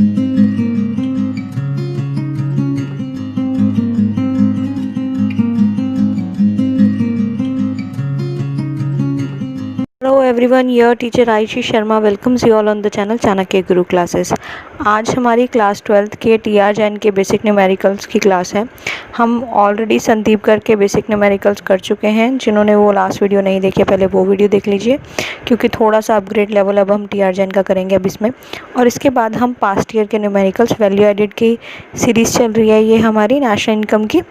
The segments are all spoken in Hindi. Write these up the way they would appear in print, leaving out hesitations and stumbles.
Hello everyone, here teacher Aishi Sharma welcomes you all on the channel Chanakya Guru classes. आज हमारी क्लास 12th के TR जैन के बेसिक न्यूमेरिकल्स की क्लास है। हम ऑलरेडी संदीप कर के बेसिक न्यूमेरिकल्स कर चुके हैं। जिन्होंने वो लास्ट वीडियो नहीं देखी पहले वो वीडियो देख लीजिए, क्योंकि थोड़ा सा अपग्रेड लेवल अब हम TR जैन का करेंगे अब इसमें। और इसके बाद हम पास्ट ईयर के न्यूमेरिकल्स वैल्यू एडिड की सीरीज़ चल रही है ये हमारी नेशनल इनकम की।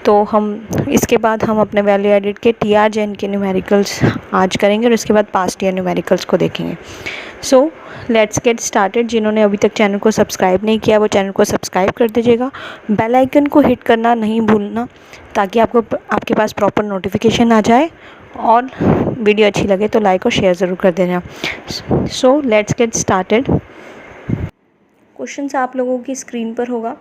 तो हम इसके बाद हम अपने वैल्यू एडिड के TR जैन के न्यूमेरिकल्स आज करेंगे और इसके बाद पास्ट ईयर न्यूमेरिकल्स को देखेंगे। So let's get started. जिन्होंने अभी तक चैनल को सब्सक्राइब नहीं किया वो चैनल को सब्सक्राइब कर दीजिएगा। बेल आइकन को हिट करना नहीं भूलना, ताकि आपके पास प्रॉपर नोटिफिकेशन आ जाए। और वीडियो अच्छी लगे तो लाइक और शेयर ज़रूर कर देना। So let's get started. Question आप लोगों की स्क्रीन पर होगा।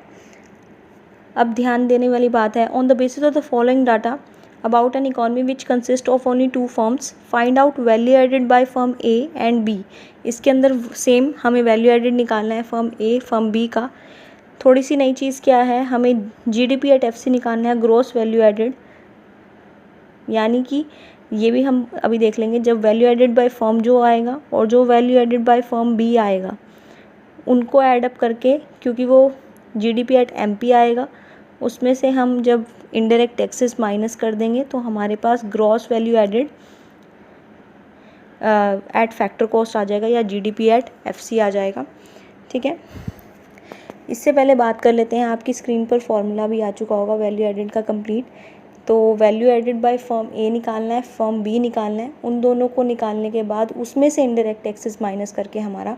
अब ध्यान देने वाली बात है, on the basis of the following data about an economy which consist of only 2 firms find out value added by firm A and B. इसके अंदर सेम हमें वैल्यू एडिड निकालना है फर्म ए फर्म बी का। थोड़ी सी नई चीज़ क्या है, हमें GDP एट FC निकालना है, ग्रॉस वैल्यू एडिड। यानी कि ये भी हम अभी देख लेंगे, जब वैल्यू एडिड बाय फर्म जो आएगा और जो value added by firm B आएगा उनको ऐड अप करके, क्योंकि वो GDP एट MP आएगा, उसमें से हम जब इनडायरेक्ट टैक्सेस माइनस कर देंगे तो हमारे पास gross value added at factor cost आ जाएगा या GDP एट FC आ जाएगा। ठीक है, इससे पहले बात कर लेते हैं, आपकी स्क्रीन पर फॉर्मूला भी आ चुका होगा वैल्यू एडिड का कंप्लीट। तो वैल्यू एडिड बाय फर्म ए निकालना है, फर्म बी निकालना है। उन दोनों को निकालने के बाद उसमें से इनडायरेक्ट टैक्सेस माइनस करके हमारा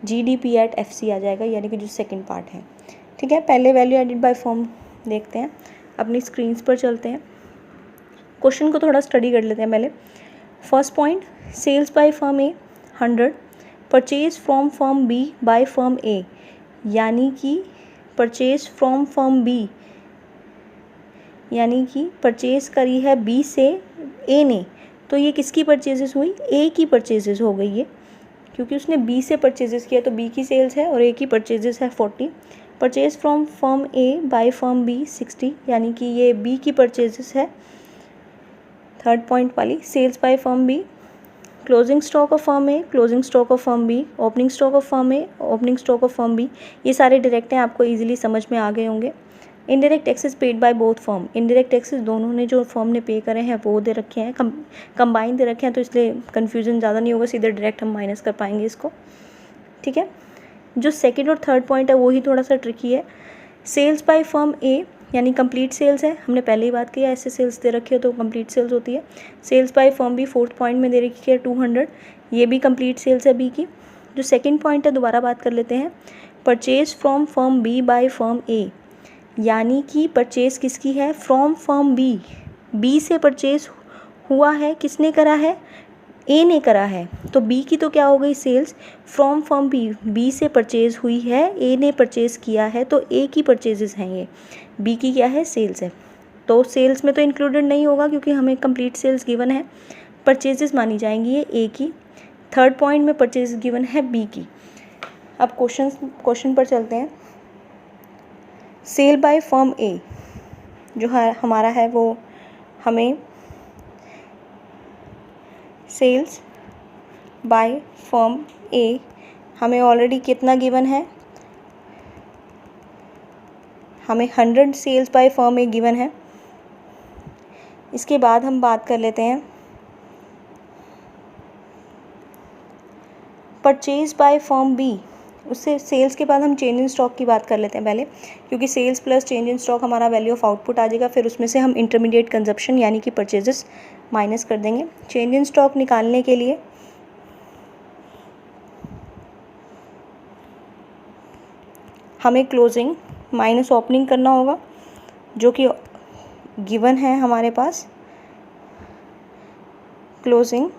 GDP एट FC आ जाएगा, यानी कि जो सेकेंड पार्ट है। ठीक है, पहले वैल्यू एडिड बाय फर्म देखते हैं, अपनी स्क्रीन्स पर चलते हैं, क्वेश्चन को थोड़ा स्टडी कर लेते हैं पहले। First point, sales by firm A 100, purchase from firm B by firm A. यानी कि परचेज फ्रॉम फर्म बी, यानी कि परचेज करी है बी से ए ने, तो ये किसकी परचेजेस हुई, ए की परचेजेस हो गई है, क्योंकि उसने बी से परचेजेस किया तो बी की सेल्स है और ए की परचेजेस है 40। Purchase from firm A by firm B 60, यानी कि ये बी की परचेजेस है, थर्ड पॉइंट वाली। Sales by firm B, closing stock of firm A, closing stock of firm B, opening stock of firm A, opening stock of firm B. ये सारे डायरेक्ट हैं, आपको इजीली समझ में आ गए होंगे। Indirect taxes paid by both firm, indirect taxes दोनों ने जो फर्म ने पे करे हैं वो दे रखे हैं, कंबाइन दे रखे हैं, तो इसलिए कन्फ्यूजन ज़्यादा नहीं होगा, सीधे डायरेक्ट हम माइनस कर पाएंगे इसको। ठीक है, जो सेकंड और थर्ड पॉइंट है वो ही थोड़ा सा ट्रिकी है। सेल्स बाय फर्म ए यानी कंप्लीट सेल्स है, हमने पहले ही बात की है, ऐसे सेल्स दे रखी है तो कंप्लीट सेल्स होती है। Sales by firm B fourth point में दे रखी है 200, ये भी कंप्लीट सेल्स है बी की। जो सेकंड पॉइंट है दोबारा बात कर लेते हैं, purchase from firm B by firm A, यानी कि परचेज किसकी है, फ्रॉम फर्म बी, बी से परचेज हुआ है, किसने करा है, ए ने करा है, तो बी की तो क्या हो गई sales, from firm B, B से परचेज हुई है, ए ने परचेज किया है, तो ए की परचेजेस हैं ये, बी की क्या है, सेल्स है। तो सेल्स में तो इंक्लूडेड नहीं होगा क्योंकि हमें कंप्लीट सेल्स गिवन है, परचेजेस मानी जाएंगी ये ए की। थर्ड पॉइंट में परचेज गिवन है बी की। अब क्वेश्चन पर चलते हैं। सेल बाय फर्म ए जो हमारा है वो हमें सेल्स बाय फर्म ए हमें ऑलरेडी कितना गिवन है, हमें 100 sales by firm A given है। इसके बाद हम बात कर लेते हैं परचेज बाय फर्म बी, उससे सेल्स के बाद हम चेंज इन स्टॉक की बात कर लेते हैं पहले, क्योंकि sales plus change in stock हमारा वैल्यू ऑफ आउटपुट आ जाएगा, फिर उसमें से हम इंटरमीडिएट कंजप्शन यानी कि परचेजेस माइनस कर देंगे। चेंज इन स्टॉक निकालने के लिए हमें क्लोजिंग माइनस ओपनिंग करना होगा, जो कि गिवन है हमारे पास। क्लोजिंग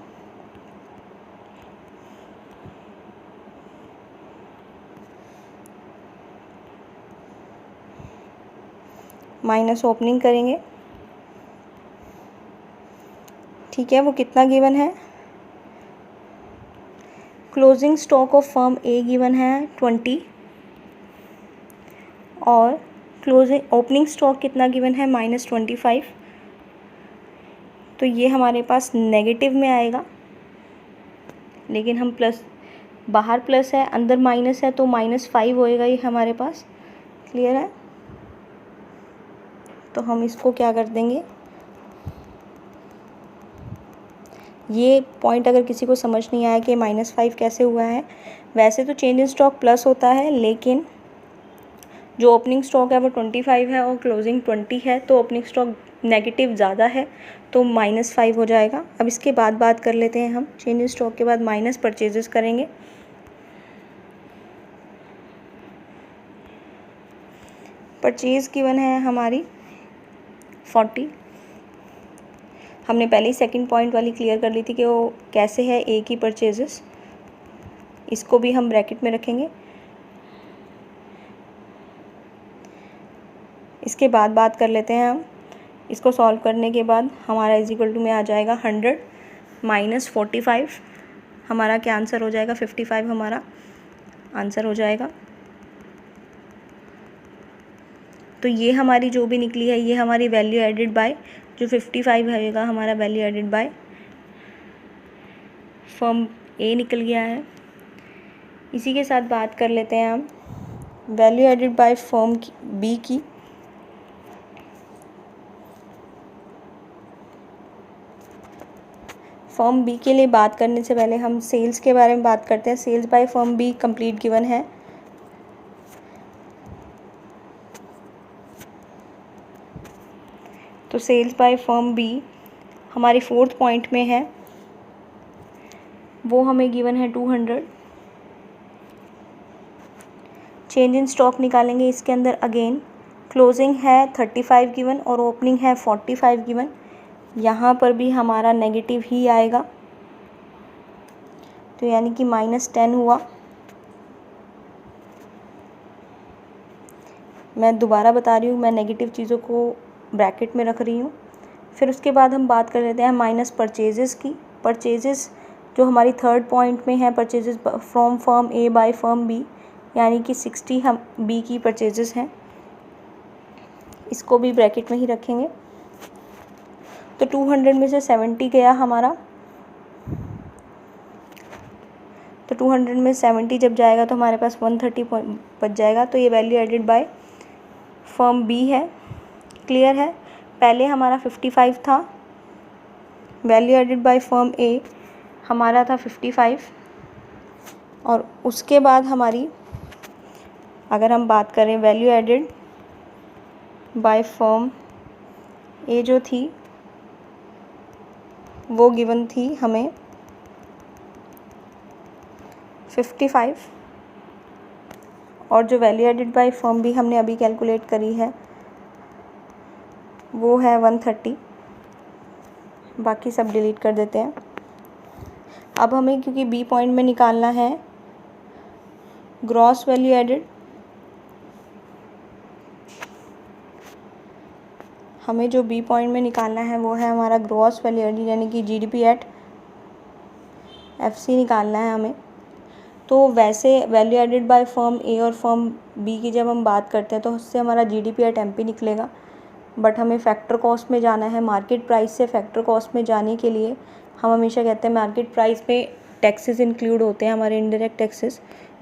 माइनस ओपनिंग करेंगे। ठीक है, वो कितना गिवन है, closing stock of firm A given है 20, और क्लोजिंग ओपनिंग स्टॉक कितना गिवन है -25, तो ये हमारे पास नेगेटिव में आएगा, लेकिन हम प्लस, बाहर प्लस है अंदर माइनस है तो -5 होएगा ये हमारे पास। क्लियर है? तो हम इसको क्या कर देंगे, ये पॉइंट अगर किसी को समझ नहीं आया कि -5 कैसे हुआ है, वैसे तो चेंज इन स्टॉक प्लस होता है, लेकिन जो ओपनिंग स्टॉक है वो 25 है और क्लोजिंग 20 है, तो ओपनिंग स्टॉक नेगेटिव ज़्यादा है तो -5 हो जाएगा। अब इसके बाद बात कर लेते हैं हम, चेंज इन स्टॉक के बाद माइनस परचेजेस करेंगे। परचेज गिवन है हमारी 40, हमने पहले ही सेकंड पॉइंट वाली क्लियर कर ली थी कि वो कैसे है ए की परचेजेस, इसको भी हम ब्रैकेट में रखेंगे। इसके बाद बात कर लेते हैं हम, इसको सॉल्व करने के बाद हमारा इज इक्वल टू में आ जाएगा 100 माइनस 45, हमारा क्या आंसर हो जाएगा, 55 हमारा आंसर हो जाएगा। तो ये हमारी जो भी निकली है ये हमारी वैल्यू एडेड बाय, जो 55 रहेगा हमारा वैल्यू एडेड बाय फर्म ए निकल गया है। इसी के साथ बात कर लेते हैं हम value added by firm B की। फर्म बी के लिए बात करने से पहले हम सेल्स के बारे में बात करते हैं। Sales by firm B complete given है। तो सेल्स बाय फर्म बी हमारी 4th पॉइंट में है, वो हमें गिवन है 200। चेंज इन स्टॉक निकालेंगे इसके अंदर, अगेन क्लोजिंग है 35 गिवन और ओपनिंग है 45 गिवन, यहाँ पर भी हमारा नेगेटिव ही आएगा, तो यानी कि -10 हुआ। मैं दोबारा बता रही हूँ, मैं नेगेटिव चीज़ों को ब्रैकेट में रख रही हूँ। फिर उसके बाद हम बात कर लेते हैं माइनस परचेजेस की। परचेजेस जो हमारी 3rd पॉइंट में है, purchases from firm A by firm B, यानी कि 60 हम बी की परचेजेस हैं, इसको भी ब्रैकेट में ही रखेंगे। तो 200 में से 70 गया हमारा, तो 200 में 70 जब जाएगा तो हमारे पास 130 बच जाएगा। तो ये value added by firm B है। क्लियर है? पहले हमारा 55 था, value added by firm A हमारा था 55, और उसके बाद हमारी अगर हम बात करें value added by firm A जो थी वो गिवन थी हमें 55, और जो value added by firm B हमने अभी कैलकुलेट करी है वो है 130। बाकी सब डिलीट कर देते हैं। अब हमें क्योंकि बी पॉइंट में निकालना है ग्रॉस वैल्यू एडेड, हमें जो बी पॉइंट में निकालना है वो है हमारा ग्रॉस वैल्यू एडेड, यानी कि जीडीपी एट एफसी निकालना है हमें। तो वैसे वैल्यू एडेड बाय फर्म ए और फर्म बी की जब हम बात करते हैं तो उससे हमारा जीडीपी एट एमपी निकलेगा, बट हमें फैक्टर कॉस्ट में जाना है। मार्केट प्राइस से फैक्टर कॉस्ट में जाने के लिए हम हमेशा कहते हैं मार्केट प्राइस में टैक्सेस इंक्लूड होते हैं, हमारे इनडायरेक्ट टैक्सेस,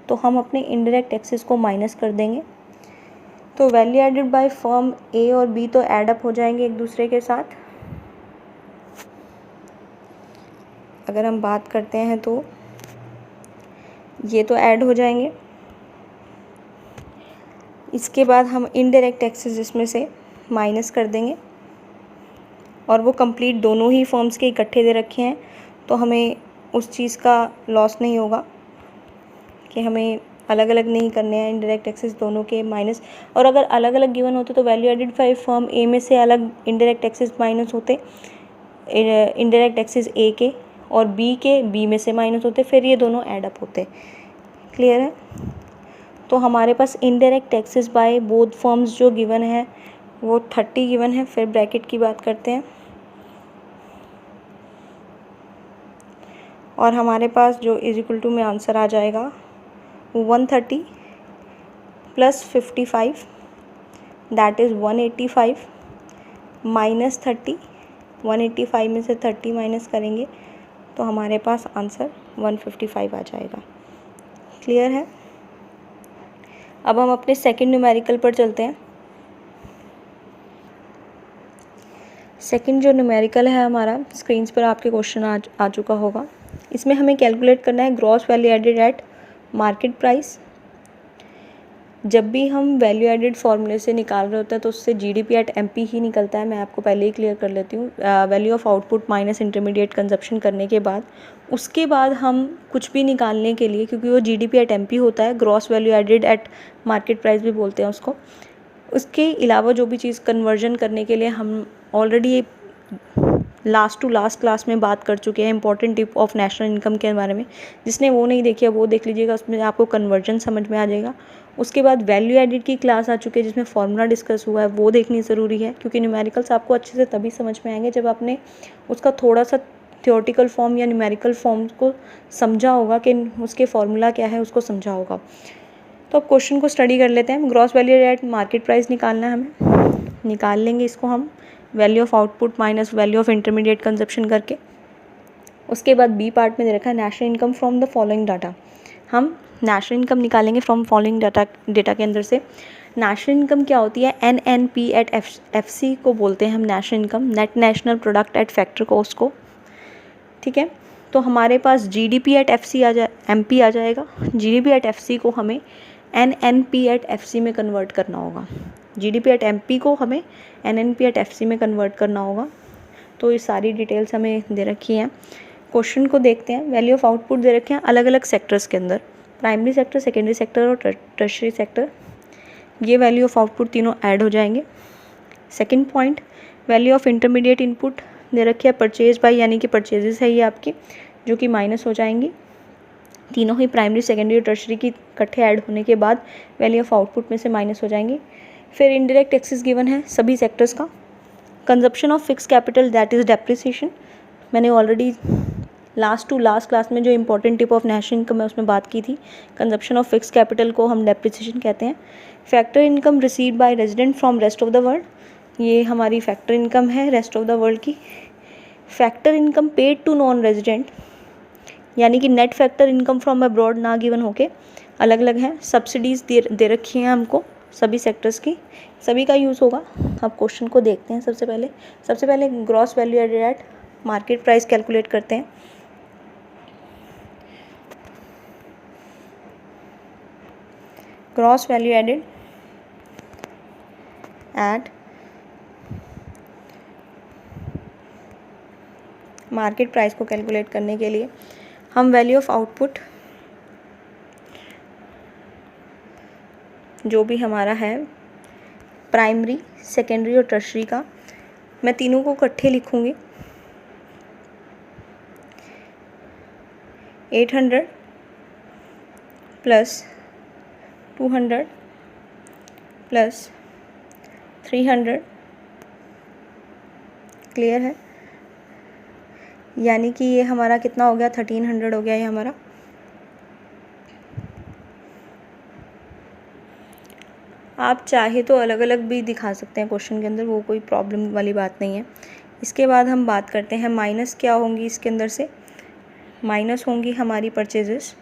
तो हम अपने इनडायरेक्ट टैक्सेस को माइनस कर देंगे। तो वैल्यू एडेड बाय फर्म ए और बी तो ऐड अप हो जाएंगे एक दूसरे के साथ। अगर हम बात करते हैं तो ये तो ऐड हो जाएंगे। इसके बाद हम इनडायरेक्ट टैक्सेस इसमें से माइनस कर देंगे, और वो कंप्लीट दोनों ही फर्म्स के इकट्ठे दे रखे हैं, तो हमें उस चीज़ का लॉस नहीं होगा कि हमें अलग अलग नहीं करने हैं इनडायरेक्ट टैक्सेस दोनों के माइनस। और अगर अलग अलग गिवन होते तो वैल्यू एडेड बाय फर्म ए में से अलग इनडायरेक्ट टैक्सेस माइनस होते, इनडायरेक्ट टैक्सेस ए के, और बी के बी में से माइनस होते, फिर ये दोनों ऐड अप होते। क्लियर है? तो हमारे पास indirect taxes by both firms जो गिवन है वो 30 गिवन है। फिर ब्रैकेट की बात करते हैं, और हमारे पास जो इज इक्वल टू में आंसर आ जाएगा 130 प्लस 55 दैट इज़ 185 माइनस 30, 185 में से 30 माइनस करेंगे तो हमारे पास आंसर 155 आ जाएगा। क्लियर है? अब हम अपने सेकंड न्यूमेरिकल पर चलते हैं। सेकंड जो न्यूमेरिकल है हमारा, स्क्रीन्स पर आपके क्वेश्चन आ चुका होगा। इसमें हमें कैलकुलेट करना है gross value added at market price. जब भी हम वैल्यू एडेड फार्मूले से निकाल रहे होते हैं तो उससे जीडीपी एट एमपी ही निकलता है। मैं आपको पहले ही क्लियर कर लेती हूँ। Value of output minus intermediate consumption करने के बाद उसके बाद हम कुछ भी निकालने के लिए, क्योंकि वो जीडीपी एट एमपी होता है, gross value added at market price भी बोलते हैं उसको। उसके अलावा जो भी चीज़ कन्वर्जन करने के लिए हम already last to last class में बात कर चुके हैं important tip of national income के बारे में। जिसने वो नहीं देखी है वो देख लीजिएगा, उसमें आपको कन्वर्जन समझ में आ जाएगा। उसके बाद वैल्यू एडिड की क्लास आ चुकी है जिसमें फॉर्मूला डिस्कस हुआ है, वो देखनी ज़रूरी है, क्योंकि न्यूमेरिकल्स आपको अच्छे से तभी समझ में आएंगे जब आपने उसका थोड़ा सा थ्योरेटिकल फॉर्म या न्यूमेरिकल फॉर्म को समझा होगा कि उसके फॉर्मूला क्या है, उसको समझा होगा। तो अब क्वेश्चन को स्टडी कर लेते हैं। Gross value eight market price निकालना है हमें, निकाल लेंगे इसको हम value of output minus value of intermediate consumption करके। उसके बाद बी पार्ट में दे रखा है national income from the following data. हम नेशनल इनकम निकालेंगे फ्रॉम फॉलोइंग डेटा के अंदर से। नेशनल इनकम क्या होती है? NNP एट FC को बोलते हैं हम national income, net national product at factor cost को। ठीक है, तो हमारे पास GDP एट MP आ जाएगा। GDP एट FC को हमें NNP एट FC में कन्वर्ट करना होगा। GDP एट MP को हमें NNP एट FC में कन्वर्ट करना होगा। तो ये सारी डिटेल्स हमें दे रखी हैं। क्वेश्चन को देखते हैं। वैल्यू ऑफ आउटपुट दे रखे हैं अलग अलग सेक्टर्स के अंदर, प्राइमरी सेक्टर, सेकेंडरी सेक्टर और टर्शरी सेक्टर। ये वैल्यू ऑफ आउटपुट तीनों ऐड हो जाएंगे। Second point, value of intermediate input दे रखी है परचेज बाई, यानी कि परचेजेस है ये आपकी, जो कि माइनस हो जाएंगी। तीनों ही प्राइमरी, सेकेंडरी और टर्शरी की इकट्ठे ऐड होने के बाद वैल्यू ऑफ आउटपुट में से माइनस हो जाएंगी। फिर इनडायरेक्ट टैक्सेस गिवन है सभी सेक्टर्स का। Consumption of fixed capital that is depreciation. मैंने already last to last class में जो important tip of national income है उसमें बात की थी। कंजप्शन ऑफ फिक्स कैपिटल को हम डेप्रिसिएशन कहते हैं। Factor income received by resident from rest of the world, ये हमारी फैक्टर इनकम है रेस्ट ऑफ द वर्ल्ड की। Factor income paid to non resident, यानी कि net factor income from abroad ना गिवन होके अलग अलग हैं। सब्सिडीज़ दे रखी हैं हमको सभी सेक्टर्स की, सभी का यूज़ होगा। अब क्वेश्चन को देखते हैं। सबसे पहले gross value added at market price calculate करते हैं। Gross value added at market price को कैलकुलेट करने के लिए हम वैल्यू ऑफ आउटपुट जो भी हमारा है प्राइमरी, सेकेंडरी और टर्शरी का, मैं तीनों को इकट्ठे लिखूँगी। 800 प्लस 200 प्लस 300। क्लियर है? यानी कि ये हमारा कितना हो गया? 1300 हो गया ये हमारा। आप चाहे तो अलग अलग भी दिखा सकते हैं क्वेश्चन के अंदर, वो कोई प्रॉब्लम वाली बात नहीं है। इसके बाद हम बात करते हैं माइनस क्या होंगी इसके अंदर से। माइनस होंगी हमारी परचेजेस,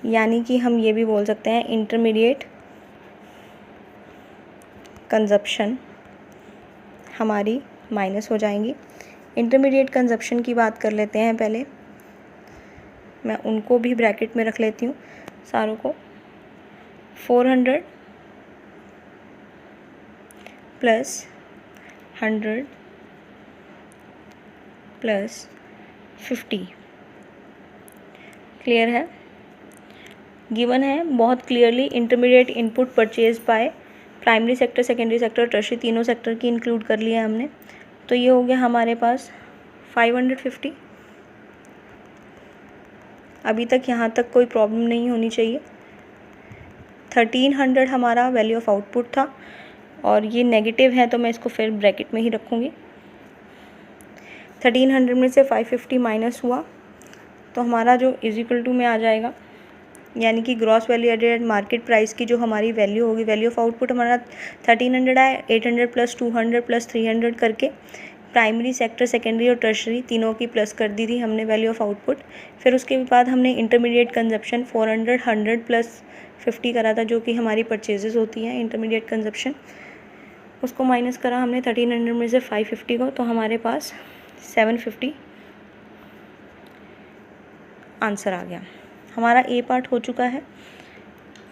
यानी कि हम ये भी बोल सकते हैं इंटरमीडिएट कंजप्शन हमारी माइनस हो जाएंगी। इंटरमीडिएट कंजप्शन की बात कर लेते हैं पहले, मैं उनको भी ब्रैकेट में रख लेती हूँ सारों को। 400 प्लस 100 प्लस 50। क्लियर है? गिवन है बहुत clearly intermediate input purchase by primary sector, secondary sector, tertiary, तीनों सेक्टर की इंक्लूड कर लिया हमने। तो ये हो गया हमारे पास 550। अभी तक यहाँ तक कोई प्रॉब्लम नहीं होनी चाहिए। 1300 हमारा वैल्यू ऑफ आउटपुट था और ये नेगेटिव है तो मैं इसको फिर ब्रैकेट में ही रखूँगी। 1300 में से 550 माइनस हुआ तो हमारा जो इज इक्वल टू में आ जाएगा यानी कि gross value added at market price की जो हमारी वैल्यू होगी, वैल्यू ऑफ आउटपुट हमारा 1300 आया, 800 प्लस 200 प्लस 300 करके प्राइमरी सेक्टर, सेकेंडरी और टर्शरी तीनों की प्लस कर दी थी हमने वैल्यू ऑफ आउटपुट। फिर उसके बाद हमने इंटरमीडिएट कंजप्शन 400 100 प्लस 50 करा था, जो कि हमारी परचेजेस होती हैं इंटरमीडिएट कंजप्शन। उसको माइनस करा हमने 1300 में से 550 को, तो हमारे पास 750 आंसर आ गया। हमारा ए पार्ट हो चुका है।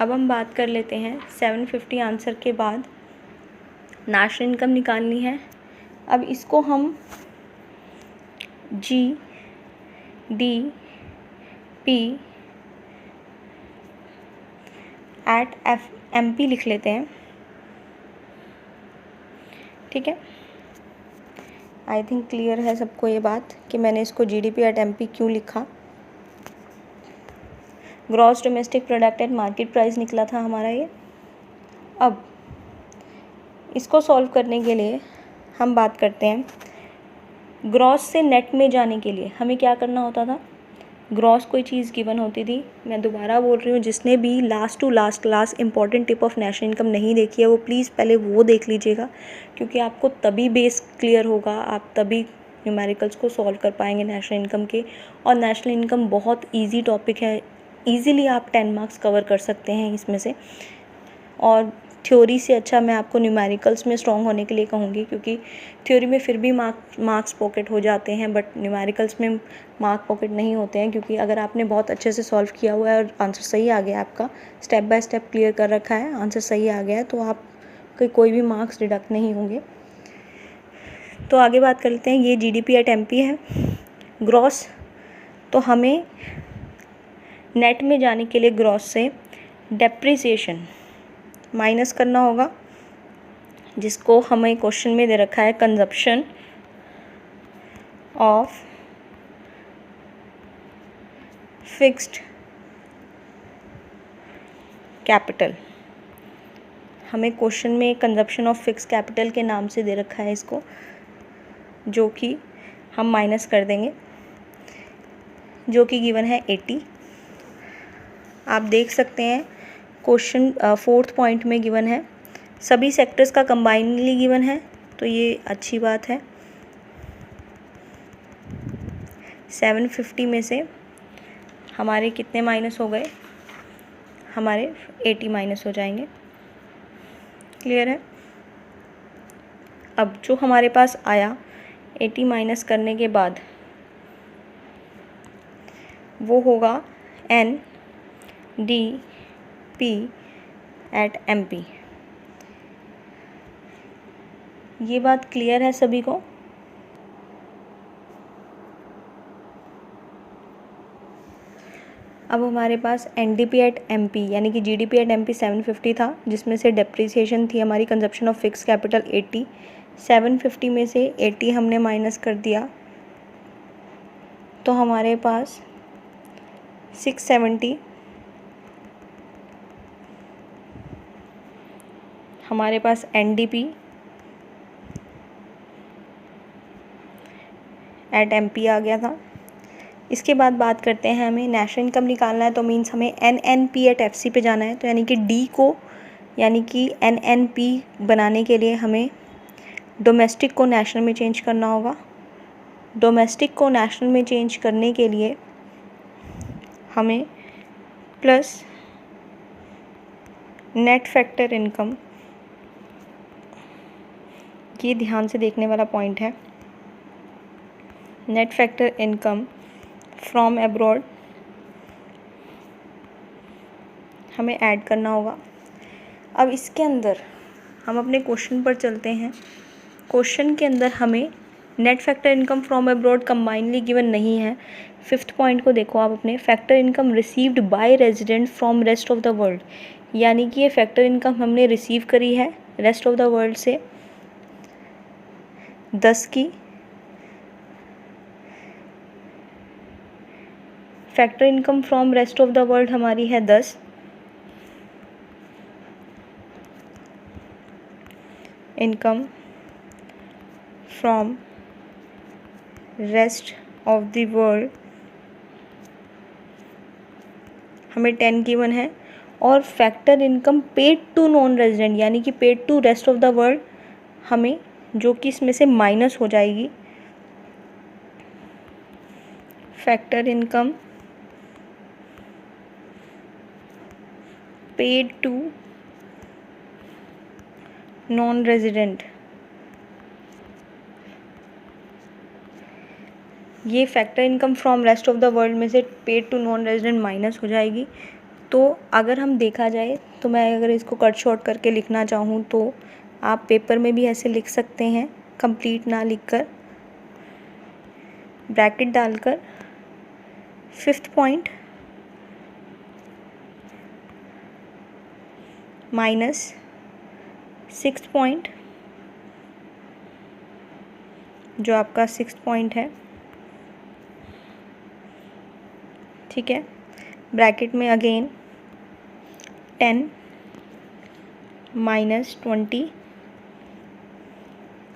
अब हम बात कर लेते हैं 750 आंसर के बाद नेशनल इनकम निकालनी है। अब इसको हम GDP एट MP लिख लेते हैं, ठीक है। आई थिंक क्लियर है सबको ये बात कि मैंने इसको GDP एट MP क्यों लिखा। Gross domestic product at market price निकला था हमारा ये। अब इसको सॉल्व करने के लिए हम बात करते हैं ग्रॉस से नेट में जाने के लिए हमें क्या करना होता था। ग्रॉस कोई चीज़ गिवन होती थी, मैं दोबारा बोल रही हूँ, जिसने भी last to last class important tip of national income नहीं देखी है वो प्लीज़ पहले वो देख लीजिएगा, क्योंकि आपको तभी बेस क्लियर होगा, आप तभी न्यूमेरिकल्स को सॉल्व कर पाएंगे नेशनल इनकम के। और नेशनल इनकम बहुत ईजी टॉपिक है, ईज़िली आप 10 मार्क्स कवर कर सकते हैं इसमें से। और थ्योरी से अच्छा मैं आपको न्यूमेरिकल्स में स्ट्रॉन्ग होने के लिए कहूँगी, क्योंकि थ्योरी में फिर भी मार्क्स पॉकेट हो जाते हैं, बट न्यूमेरिकल्स में मार्क पॉकेट नहीं होते हैं, क्योंकि अगर आपने बहुत अच्छे से सॉल्व किया हुआ है और आंसर सही आ गया, आपका स्टेप बाय स्टेप क्लियर कर रखा है, आंसर सही आ गया है, तो आप कोई भी मार्क्स डिडक्ट नहीं होंगे। तो आगे बात कर लेते हैं। ये GDP एट MP है ग्रॉस। तो हमें नेट में जाने के लिए ग्रॉस से डेप्रिसिएशन माइनस करना होगा, जिसको हमें क्वेश्चन में दे रखा है कंजप्शन ऑफ फिक्स्ड कैपिटल। हमें क्वेश्चन में कंजप्शन ऑफ फिक्स्ड कैपिटल के नाम से दे रखा है इसको, जो कि हम माइनस कर देंगे, जो कि गिवन है 80। आप देख सकते हैं क्वेश्चन 4th पॉइंट में गिवन है, सभी सेक्टर्स का कंबाइनली गिवन है, तो ये अच्छी बात है। 750 में से हमारे कितने माइनस हो गए, हमारे 80 माइनस हो जाएंगे। क्लियर है। अब जो हमारे पास आया 80 माइनस करने के बाद वो होगा NDP एट MP। ये बात क्लियर है सभी को। अब हमारे पास NDP एट MP यानी कि GDP एट MP 750 था, जिसमें से डेप्रिसिएशन थी हमारी कंजप्शन ऑफ फिक्स कैपिटल 80। 750 में से 80 हमने माइनस कर दिया, तो हमारे पास 670 हमारे पास NDP एट MP आ गया था। इसके बाद बात करते हैं, हमें नेशनल इनकम निकालना है, तो मीन्स हमें NNP एट FC पे जाना है। तो यानी कि D को यानी कि NNP बनाने के लिए हमें डोमेस्टिक को नेशनल में चेंज करना होगा। डोमेस्टिक को नेशनल में चेंज करने के लिए हमें प्लस नेट फैक्टर इनकम, ये ध्यान से देखने वाला पॉइंट है, net factor income from abroad हमें ऐड करना होगा। अब इसके अंदर हम अपने क्वेश्चन पर चलते हैं। क्वेश्चन के अंदर हमें net factor income from abroad combinedly given नहीं है। 5th पॉइंट को देखो आप अपने, factor income received by resident from rest of the world, यानी कि ये फैक्टर इनकम हमने रिसीव करी है रेस्ट ऑफ द वर्ल्ड से 10 की। Factor income from rest of the world हमारी है 10। Income from rest of the world हमें 10 गिवन है, और factor income paid to non resident यानी कि paid to rest of the world हमें, जो कि इसमें से माइनस हो जाएगी, factor income paid to non resident, ये factor income from rest of the world में से paid to non resident minus हो जाएगी। तो अगर हम देखा जाए तो मैं अगर इसको कट शॉर्ट करके लिखना चाहूँ तो आप पेपर में भी ऐसे लिख सकते हैं, कंप्लीट ना लिखकर, ब्रैकेट डालकर 5th point minus 6th point, जो आपका 6th पॉइंट है, ठीक है, ब्रैकेट में अगेन 10 माइनस 20,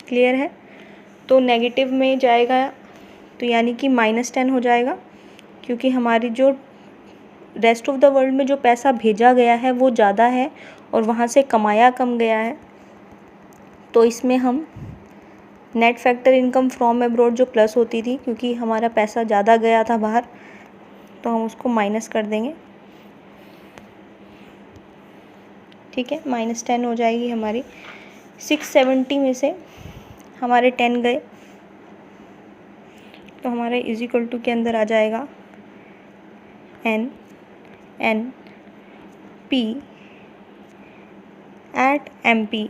क्लियर है। तो नेगेटिव में जाएगा तो यानी कि -10 हो जाएगा, क्योंकि हमारी जो रेस्ट ऑफ द वर्ल्ड में जो पैसा भेजा गया है वो ज़्यादा है और वहाँ से कमाया कम गया है। तो इसमें हम net factor income from abroad जो प्लस होती थी, क्योंकि हमारा पैसा ज़्यादा गया था बाहर, तो हम उसको माइनस कर देंगे, ठीक है, -10 हो जाएगी हमारी। 670 में से हमारे 10 गए, तो हमारे इज इक्वल टू के अंदर आ जाएगा NNP एट MP,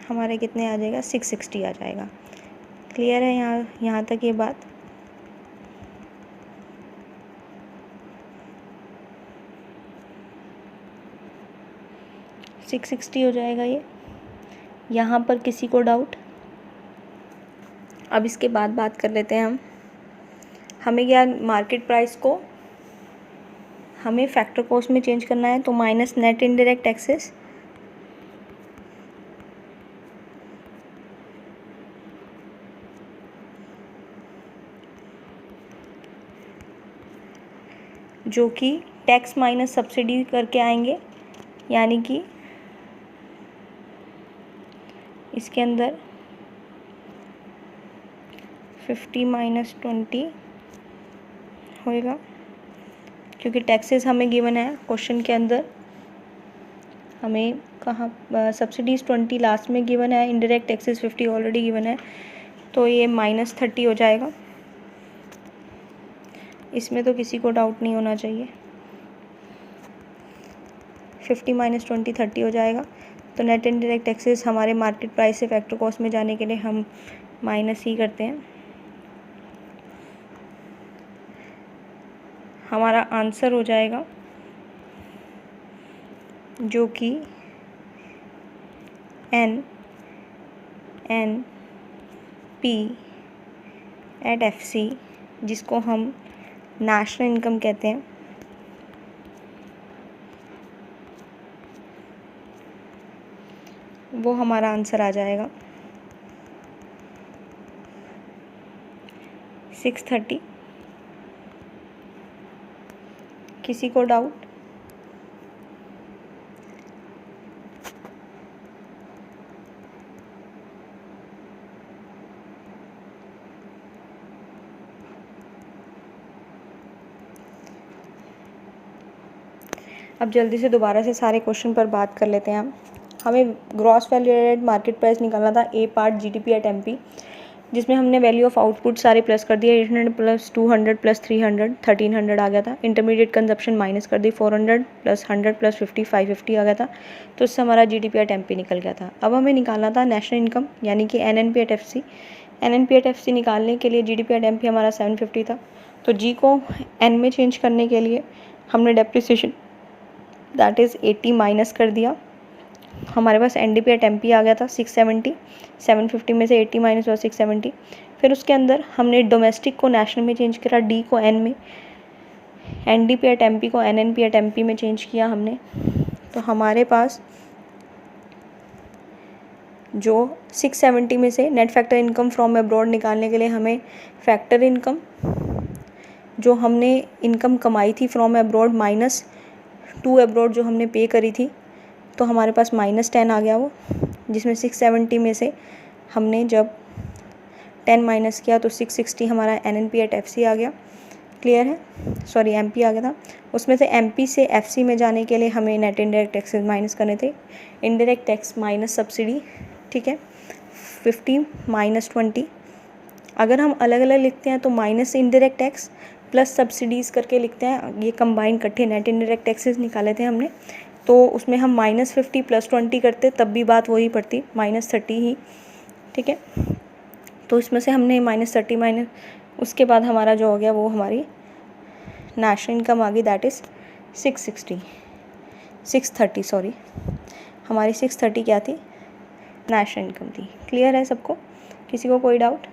हमारे कितने आ जाएगा, 660 आ जाएगा। क्लियर है यहाँ तक ये बात। $660 हो जाएगा ये। यहाँ पर किसी को डाउट? अब इसके बाद बात कर लेते हैं हमें क्या मार्केट प्राइस को हमें फैक्टर कॉस्ट में चेंज करना है, तो माइनस नेट इनडायरेक्ट टैक्सेस जो कि टैक्स माइनस सब्सिडी करके आएंगे, यानी कि इसके अंदर 50 माइनस 20 होएगा, क्योंकि टैक्सेस हमें गिवन है क्वेश्चन के अंदर, हमें कहाँ सब्सिडीज़ 20 लास्ट में गिवन है, इनडायरेक्ट टैक्सेस 50 ऑलरेडी गिवन है, तो ये -30 हो जाएगा। इसमें तो किसी को डाउट नहीं होना चाहिए। 50 माइनस 20 30 हो जाएगा। तो नेट इनडायरेक्ट टैक्सेस हमारे मार्केट प्राइस से फैक्टर कॉस्ट में जाने के लिए हम माइनस ही करते हैं। हमारा आंसर हो जाएगा जो कि NNP एट FC, जिसको हम नेशनल इनकम कहते हैं, वो हमारा आंसर आ जाएगा 630। किसी को डाउट? अब जल्दी से दोबारा से सारे क्वेश्चन पर बात कर लेते हैं हम। हमें gross value added market price निकालना था, A part GDP at MP, जिसमें हमने वैल्यू ऑफ आउटपुट सारे प्लस कर दिए, 800 प्लस 200 प्लस 300 1300 आ गया था। इंटरमीडिएट कंजप्शन माइनस कर दी, 400 प्लस 100 प्लस 50 550 आ गया था। तो इससे हमारा GDP एट MP निकल गया था। अब हमें निकालना था नेशनल इनकम यानी कि NNP at FC। NNP at FC निकालने के लिए GDP एट MP हमारा 750 था, तो G को N में चेंज करने के लिए हमने डेप्रिसिएशन दैट इज़ 80 माइनस कर दिया। हमारे पास NDP एट MP आ गया था 670, 750 में से 80 माइनस हुआ 670। फिर उसके अंदर हमने डोमेस्टिक को नेशनल में चेंज करा, D को N में, NDP एट MP को NNP एट MP में चेंज किया हमने। तो हमारे पास जो 670 में से net factor income from abroad निकालने के लिए हमें फैक्टर इनकम जो हमने इनकम कमाई थी from abroad minus two abroad जो हमने पे करी थी, तो हमारे पास -10 आ गया वो, जिसमें 670 में से हमने जब 10 माइनस किया तो 660 हमारा NNP@FC आ गया। क्लियर है? सॉरी MP आ गया था। उसमें से MP से FC में जाने के लिए हमें नेट इनडायरेक्ट टैक्सेस माइनस करने थे। इनडायरेक्ट टैक्स माइनस सब्सिडी, ठीक है, 50 माइनस 20। अगर हम अलग अलग लिखते हैं तो minus indirect tax plus subsidies करके लिखते हैं। ये कंबाइन इकट्ठे नेट इनडायरेक्ट टैक्सेस निकाले थे हमने, तो उसमें हम -50 + 20 करते तब भी बात वही पड़ती, -30 ही, ठीक है। तो इसमें से हमने -30 माइनस, उसके बाद हमारा जो हो गया वो हमारी नेशनल इनकम आ गई, दैट इज़ 630 सॉरी, हमारी 630 क्या थी? नेशनल इनकम थी। क्लियर है सबको? किसी को कोई डाउट?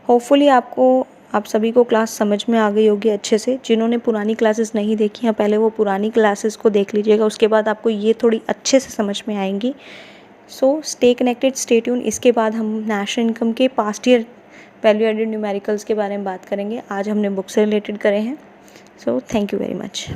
होपफुली आप सभी को क्लास समझ में आ गई होगी अच्छे से। जिन्होंने पुरानी क्लासेस नहीं देखी हैं, पहले वो पुरानी क्लासेस को देख लीजिएगा, उसके बाद आपको ये थोड़ी अच्छे से समझ में आएंगी। So stay connected, stay tuned. इसके बाद हम नेशनल इनकम के past year value added numericals के बारे में बात करेंगे। आज हमने बुक से रिलेटेड करे हैं। So thank you very much.